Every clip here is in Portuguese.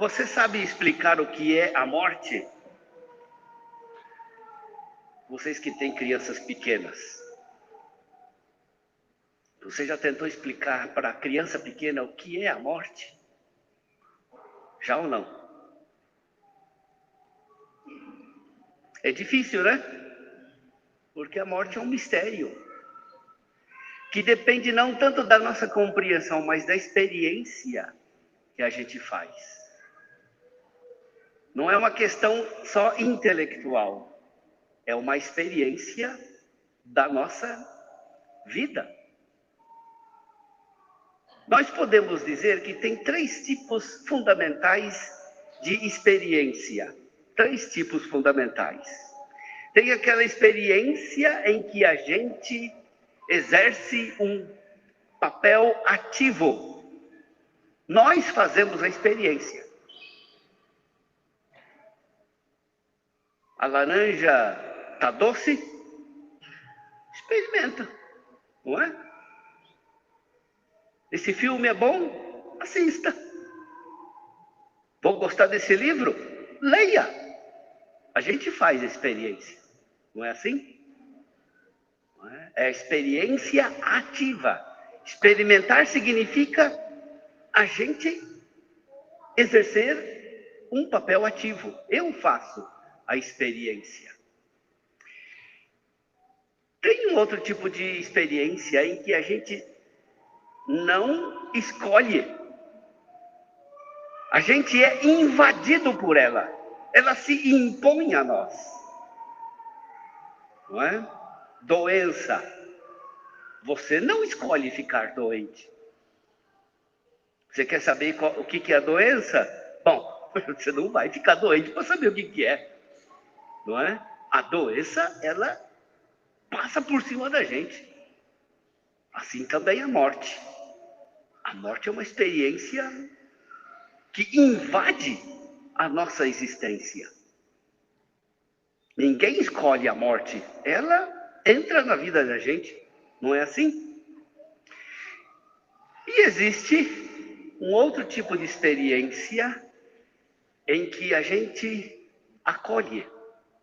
Você sabe explicar o que é a morte? Vocês que têm crianças pequenas. Você já tentou explicar para a criança pequena o que é a morte? Já ou não? É difícil, né? Porque a morte é um mistério. Que depende não tanto da nossa compreensão, mas da experiência que a gente faz. Não é uma questão só intelectual. É uma experiência da nossa vida. Nós podemos dizer que tem 3 tipos fundamentais de experiência. 3 tipos fundamentais. Tem aquela experiência em que a gente exerce um papel ativo. Nós fazemos a experiência. A laranja está doce? Experimenta, não é? Esse filme é bom? Assista. Vou gostar desse livro? Leia. A gente faz a experiência, não é assim? Não é? É a experiência ativa. Experimentar significa a gente exercer um papel ativo. Eu faço a experiência. Tem um outro tipo de experiência em que a gente não escolhe. A gente é invadido por ela. Ela se impõe a nós. Não é? Doença. Você não escolhe ficar doente. Você quer saber o que é a doença? Bom, você não vai ficar doente para saber o que é. Não é? A doença, ela passa por cima da gente. Assim também a morte. A morte é uma experiência que invade a nossa existência. Ninguém escolhe a morte. Ela entra na vida da gente. Não é assim? E existe um outro tipo de experiência em que a gente acolhe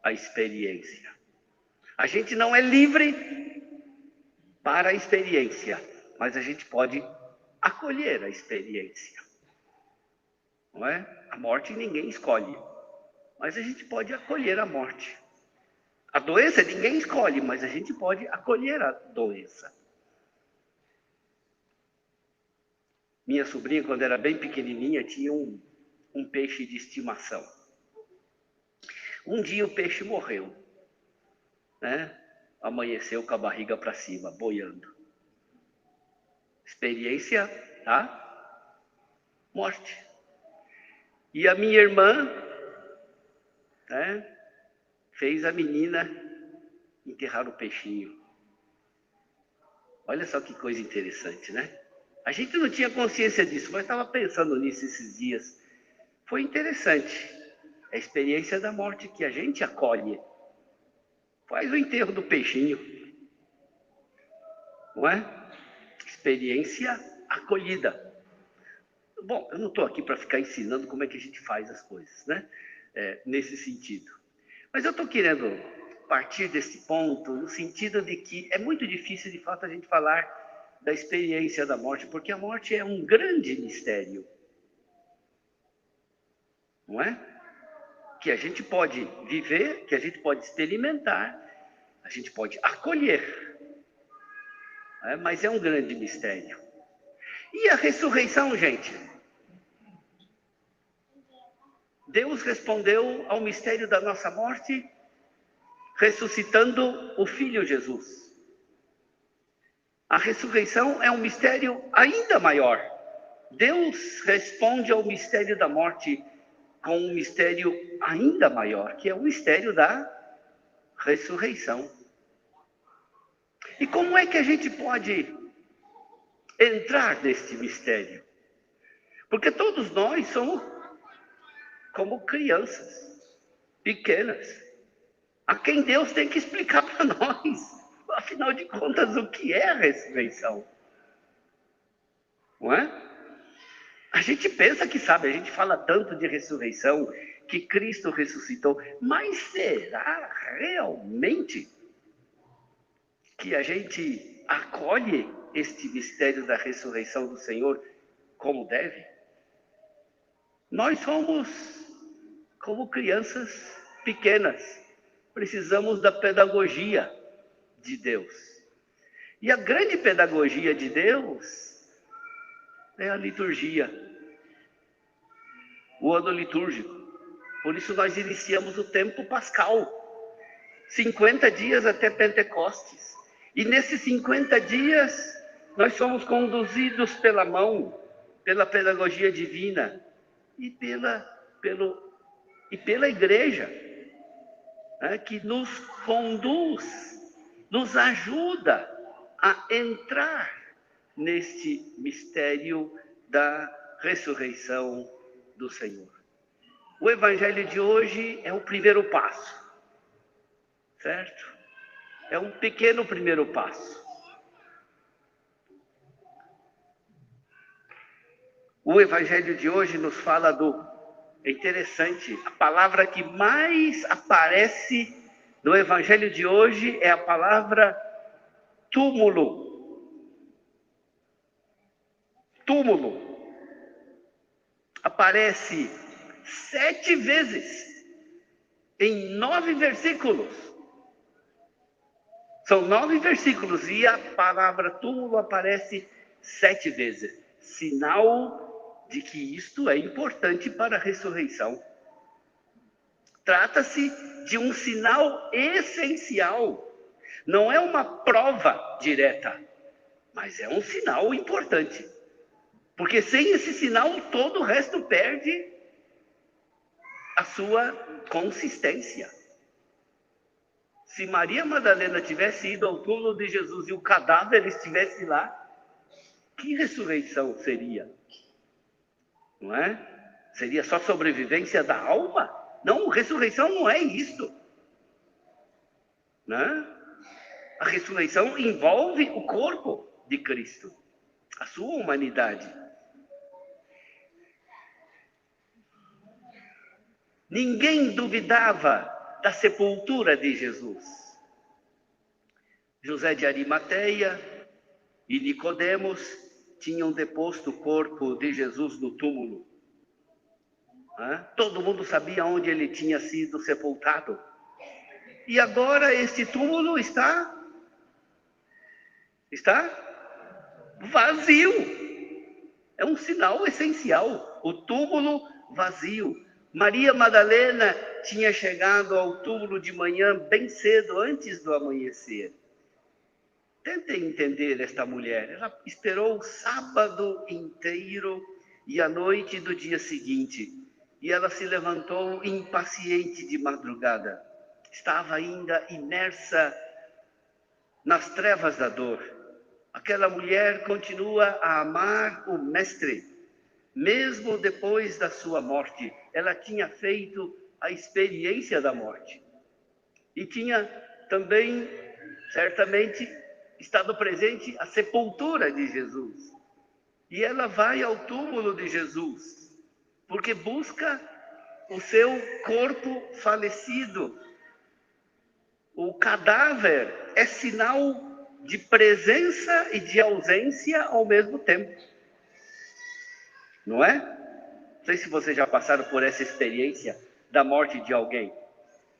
a experiência. A gente não é livre para a experiência, mas a gente pode acolher a experiência. Não é? A morte ninguém escolhe, mas a gente pode acolher a morte. A doença ninguém escolhe, mas a gente pode acolher a doença. Minha sobrinha, quando era bem pequenininha, tinha um peixe de estimação. Um dia o peixe morreu, né? Amanheceu com a barriga para cima, boiando. Experiência, tá? Morte. E a minha irmã, né, fez a menina enterrar o peixinho. Olha só que coisa interessante, né? A gente não tinha consciência disso, mas estava pensando nisso esses dias. Foi interessante. A experiência da morte que a gente acolhe. Faz o enterro do peixinho. Não é? Experiência acolhida. Bom, eu não estou aqui para ficar ensinando como é que a gente faz as coisas, né? Nesse sentido. Mas eu estou querendo partir desse ponto, no sentido de que é muito difícil, de fato, a gente falar da experiência da morte, porque a morte é um grande mistério. Não é? Que a gente pode viver, que a gente pode experimentar, a gente pode acolher. Mas é um grande mistério. E a ressurreição, gente? Deus respondeu ao mistério da nossa morte, ressuscitando o Filho Jesus. A ressurreição é um mistério ainda maior. Deus responde ao mistério da morte com um mistério ainda maior, que é o mistério da ressurreição. E como é que a gente pode entrar neste mistério? Porque todos nós somos como crianças pequenas, a quem Deus tem que explicar para nós, afinal de contas, o que é a ressurreição. Não é? A gente pensa que sabe, a gente fala tanto de ressurreição, que Cristo ressuscitou, mas será realmente que a gente acolhe este mistério da ressurreição do Senhor como deve? Nós somos como crianças pequenas, precisamos da pedagogia de Deus. E a grande pedagogia de Deus é a liturgia, o ano litúrgico. Por isso nós iniciamos o tempo pascal, 50 dias até Pentecostes. E nesses 50 dias nós somos conduzidos pela mão, pela pedagogia divina e pela igreja, né, que nos conduz, nos ajuda a entrar neste mistério da ressurreição do Senhor. O evangelho de hoje é o primeiro passo, certo? É um pequeno primeiro passo. O evangelho de hoje nos fala é interessante, a palavra que mais aparece no evangelho de hoje é a palavra túmulo. Túmulo. Aparece 7 vezes em 9 versículos. São 9 versículos e a palavra túmulo aparece 7 vezes. Sinal de que isto é importante para a ressurreição. Trata-se de um sinal essencial. Não é uma prova direta, mas é um sinal importante. Porque sem esse sinal, todo o resto perde a sua consistência. Se Maria Madalena tivesse ido ao túmulo de Jesus e o cadáver estivesse lá, que ressurreição seria? Não é? Seria só sobrevivência da alma? Não, ressurreição não é isto. Né? A ressurreição envolve o corpo de Cristo, a sua humanidade. Ninguém duvidava da sepultura de Jesus. José de Arimateia e Nicodemos tinham deposto o corpo de Jesus no túmulo. Todo mundo sabia onde ele tinha sido sepultado. E agora este túmulo está vazio. É um sinal essencial. O túmulo vazio. Maria Madalena tinha chegado ao túmulo de manhã bem cedo, antes do amanhecer. Tentem entender esta mulher. Ela esperou o sábado inteiro e a noite do dia seguinte. E ela se levantou impaciente de madrugada. Estava ainda imersa nas trevas da dor. Aquela mulher continua a amar o Mestre, mesmo depois da sua morte. Ela tinha feito a experiência da morte. E tinha também, certamente, estado presente a sepultura de Jesus. E ela vai ao túmulo de Jesus, porque busca o seu corpo falecido. O cadáver é sinal de presença e de ausência ao mesmo tempo. Não é? Não sei se vocês já passaram por essa experiência da morte de alguém.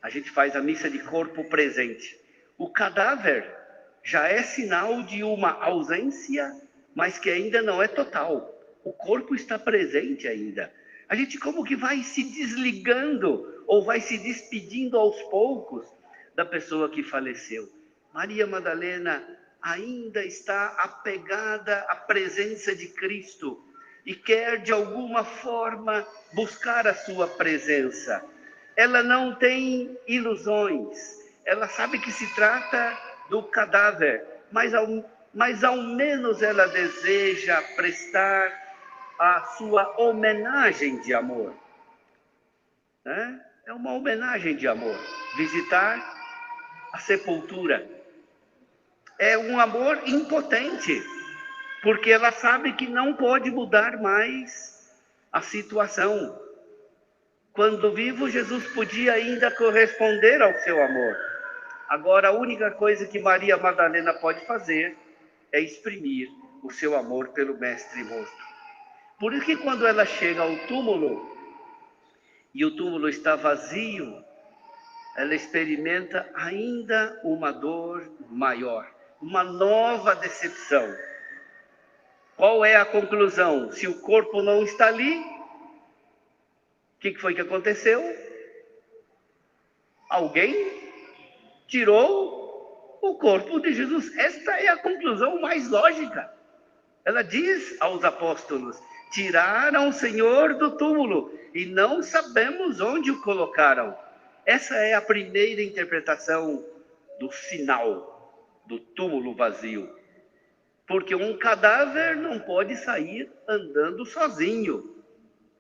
A gente faz a missa de corpo presente. O cadáver já é sinal de uma ausência, mas que ainda não é total. O corpo está presente ainda. A gente como que vai se desligando ou vai se despedindo aos poucos da pessoa que faleceu. Maria Madalena ainda está apegada à presença de Cristo e quer de alguma forma buscar a sua presença. Ela não tem ilusões. Ela sabe que se trata do cadáver, mas ao menos ela deseja prestar a sua homenagem de amor. É uma homenagem de amor. Visitar a sepultura. É um amor impotente, porque ela sabe que não pode mudar mais a situação. Quando vivo, Jesus podia ainda corresponder ao seu amor. Agora, a única coisa que Maria Madalena pode fazer é exprimir o seu amor pelo Mestre morto. Por isso que quando ela chega ao túmulo, e o túmulo está vazio, ela experimenta ainda uma dor maior, uma nova decepção. Qual é a conclusão? Se o corpo não está ali, o que foi que aconteceu? Alguém tirou o corpo de Jesus. Esta é a conclusão mais lógica. Ela diz aos apóstolos: tiraram o Senhor do túmulo e não sabemos onde o colocaram. Essa é a primeira interpretação do sinal do túmulo vazio. Porque um cadáver não pode sair andando sozinho.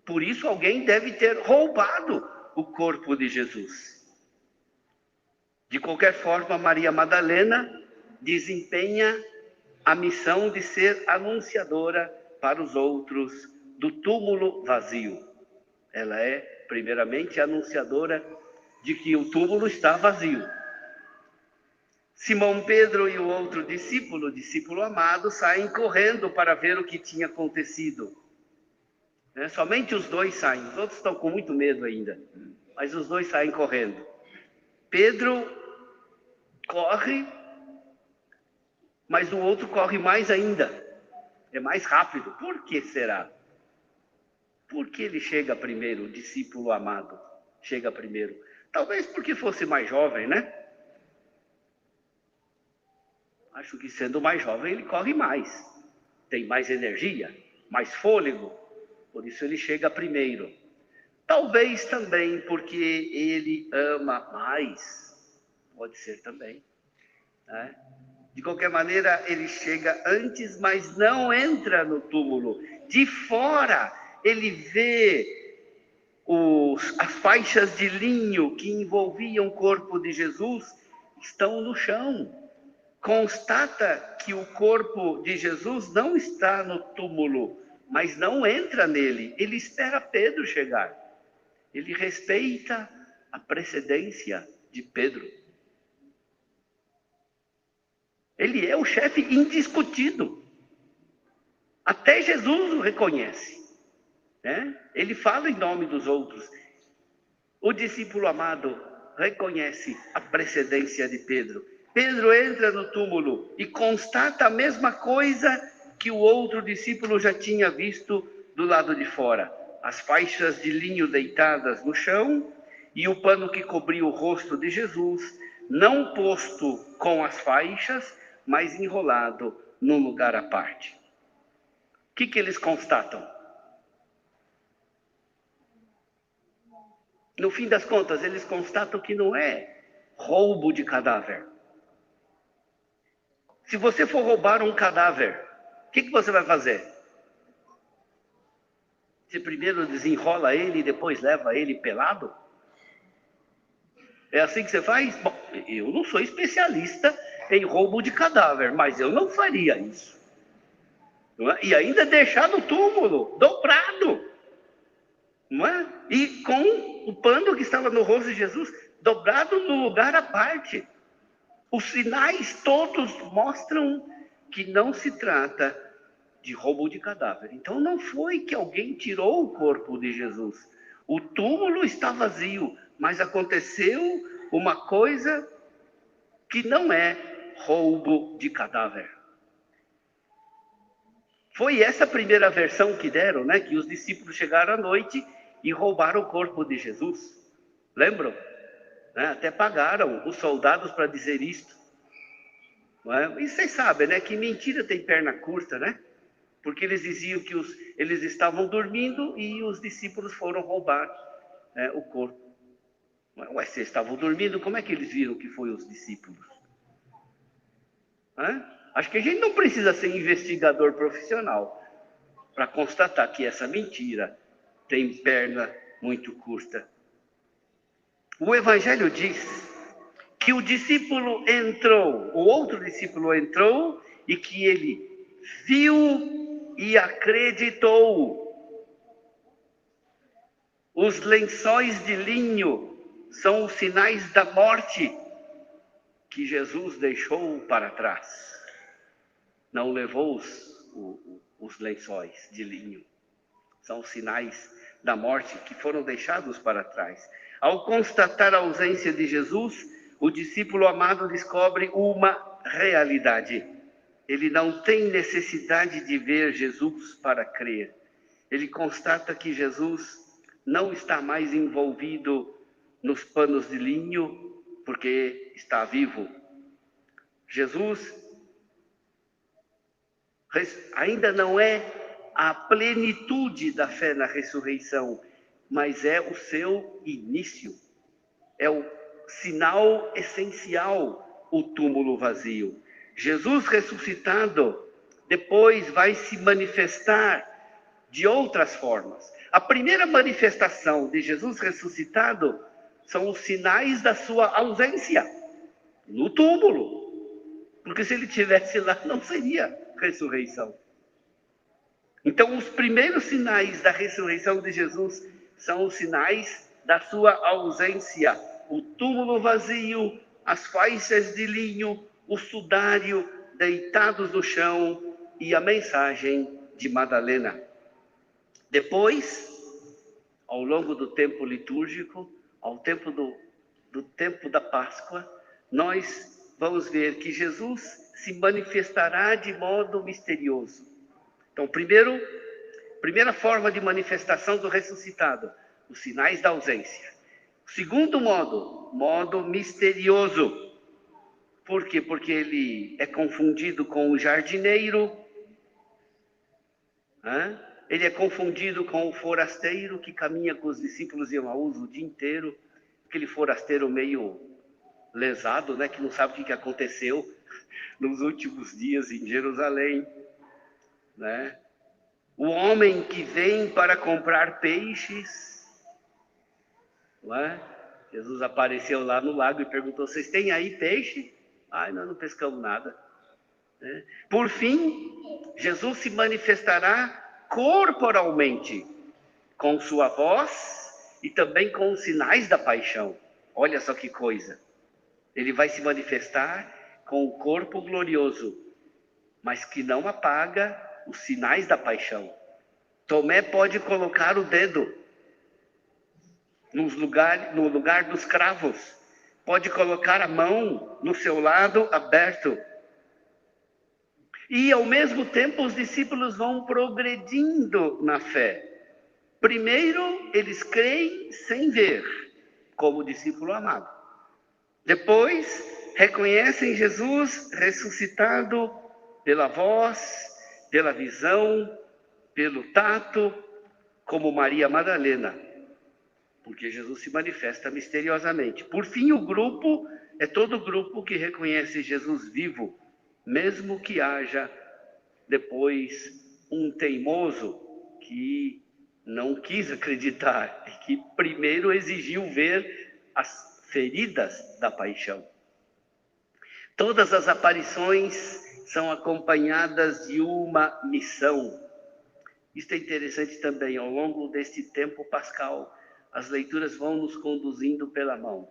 Por isso alguém deve ter roubado o corpo de Jesus. De qualquer forma, Maria Madalena desempenha a missão de ser anunciadora para os outros do túmulo vazio. Ela é, primeiramente, anunciadora de que o túmulo está vazio. Simão Pedro e o outro discípulo amado, saem correndo para ver o que tinha acontecido. Somente os dois saem, os outros estão com muito medo ainda, mas os dois saem correndo. Pedro corre, mas o outro corre mais ainda, é mais rápido. Por que será? Por que ele chega primeiro, o discípulo amado chega primeiro? Talvez porque fosse mais jovem, né? Acho que sendo mais jovem ele corre mais, tem mais energia, mais fôlego, por isso ele chega primeiro. Talvez também porque ele ama mais, pode ser também, né? De qualquer maneira, ele chega antes, mas não entra no túmulo. De fora, ele vê as faixas de linho que envolviam o corpo de Jesus estão no chão. Constata que o corpo de Jesus não está no túmulo, mas não entra nele. Ele espera Pedro chegar. Ele respeita a precedência de Pedro. Ele é o chefe indiscutido. Até Jesus o reconhece, né? Ele fala em nome dos outros. O discípulo amado reconhece a precedência de Pedro. Pedro entra no túmulo e constata a mesma coisa que o outro discípulo já tinha visto do lado de fora. As faixas de linho deitadas no chão e o pano que cobria o rosto de Jesus, não posto com as faixas, mas enrolado num lugar à parte. O que eles constatam? No fim das contas, eles constatam que não é roubo de cadáver. Se você for roubar um cadáver, o que você vai fazer? Você primeiro desenrola ele e depois leva ele pelado? É assim que você faz? Bom, eu não sou especialista em roubo de cadáver, mas eu não faria isso. Não é? E ainda deixar no túmulo, dobrado. Não é? E com o pano que estava no rosto de Jesus, dobrado no lugar à parte. Os sinais todos mostram que não se trata de roubo de cadáver. Então não foi que alguém tirou o corpo de Jesus. O túmulo está vazio, mas aconteceu uma coisa que não é roubo de cadáver. Foi essa a primeira versão que deram, né? Que os discípulos chegaram à noite e roubaram o corpo de Jesus. Lembram? Até pagaram os soldados para dizer isto. E vocês sabem, né? Que mentira tem perna curta, né? Porque eles diziam que eles estavam dormindo e os discípulos foram roubar o corpo. Ué, se eles estavam dormindo, como é que eles viram que foi os discípulos? Acho que a gente não precisa ser investigador profissional para constatar que essa mentira tem perna muito curta. O Evangelho diz que o discípulo entrou, o outro discípulo entrou e que ele viu e acreditou. Os lençóis de linho são os sinais da morte que Jesus deixou para trás. Não levou os lençóis de linho. São os sinais da morte que foram deixados para trás. Ao constatar a ausência de Jesus, o discípulo amado descobre uma realidade. Ele não tem necessidade de ver Jesus para crer. Ele constata que Jesus não está mais envolvido nos panos de linho, porque está vivo. Jesus ainda não é a plenitude da fé na ressurreição, mas é o seu início. É o sinal essencial, o túmulo vazio. Jesus ressuscitado depois vai se manifestar de outras formas. A primeira manifestação de Jesus ressuscitado são os sinais da sua ausência no túmulo. Porque se ele estivesse lá, não seria ressurreição. Então, os primeiros sinais da ressurreição de Jesus são os sinais da sua ausência. O túmulo vazio, as faixas de linho, o sudário deitados no chão e a mensagem de Madalena. Depois, ao longo do tempo litúrgico, ao tempo do tempo da Páscoa, nós vamos ver que Jesus se manifestará de modo misterioso. Então, primeira forma de manifestação do ressuscitado, os sinais da ausência. Segundo modo misterioso. Por quê? Porque ele é confundido com o jardineiro, ele é confundido com o forasteiro que caminha com os discípulos em Emaús o dia inteiro, aquele forasteiro meio lesado, que não sabe o que aconteceu nos últimos dias em Jerusalém, O homem que vem para comprar peixes, Jesus apareceu lá no lago e perguntou: vocês têm aí peixe? Nós não pescamos nada. Por fim, Jesus se manifestará corporalmente, com sua voz e também com os sinais da paixão. Olha só que coisa. Ele vai se manifestar com o corpo glorioso, mas que não apaga os sinais da paixão. Tomé pode colocar o dedo no lugar dos cravos, pode colocar a mão no seu lado aberto. E, ao mesmo tempo, os discípulos vão progredindo na fé. Primeiro, eles creem sem ver, como o discípulo amado. Depois, reconhecem Jesus ressuscitado pela voz, pela visão, pelo tato, como Maria Madalena, porque Jesus se manifesta misteriosamente. Por fim, o grupo é todo grupo que reconhece Jesus vivo, mesmo que haja depois um teimoso que não quis acreditar e que primeiro exigiu ver as feridas da paixão. Todas as aparições são acompanhadas de uma missão. Isto é interessante também. Ao longo deste tempo pascal, as leituras vão nos conduzindo pela mão,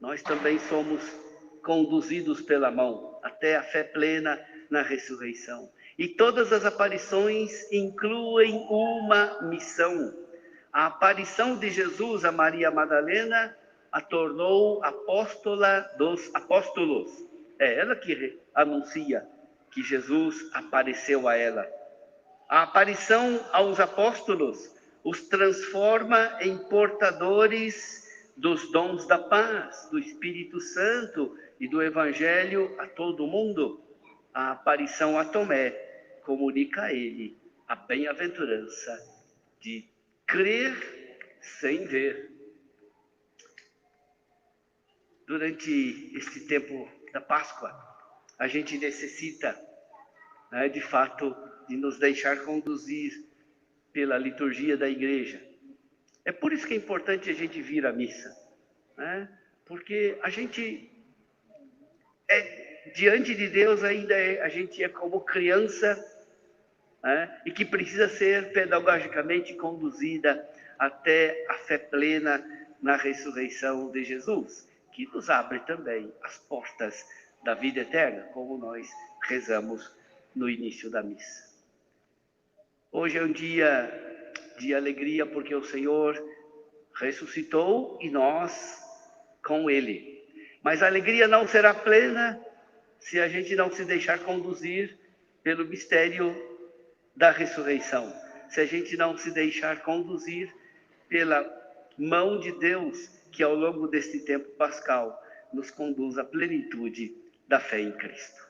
Nós também somos conduzidos pela mão até a fé plena na ressurreição. E todas as aparições incluem uma missão. A aparição de Jesus a Maria Madalena a tornou apóstola dos apóstolos. É ela que anuncia que Jesus apareceu a ela. A aparição aos apóstolos os transforma em portadores dos dons da paz, do Espírito Santo e do Evangelho a todo mundo. A aparição a Tomé comunica a ele a bem-aventurança de crer sem ver. Durante este tempo da Páscoa, a gente necessita, de fato, de nos deixar conduzir pela liturgia da igreja. É por isso que é importante a gente vir à missa, Porque a gente diante de Deus ainda a gente é como criança, e que precisa ser pedagogicamente conduzida até a fé plena na ressurreição de Jesus, que nos abre também as portas da vida eterna, como nós rezamos no início da missa. Hoje é um dia de alegria porque o Senhor ressuscitou e nós com Ele. Mas a alegria não será plena se a gente não se deixar conduzir pelo mistério da ressurreição, se a gente não se deixar conduzir pela mão de Deus, que ao longo deste tempo pascal nos conduz à plenitude da fé em Cristo.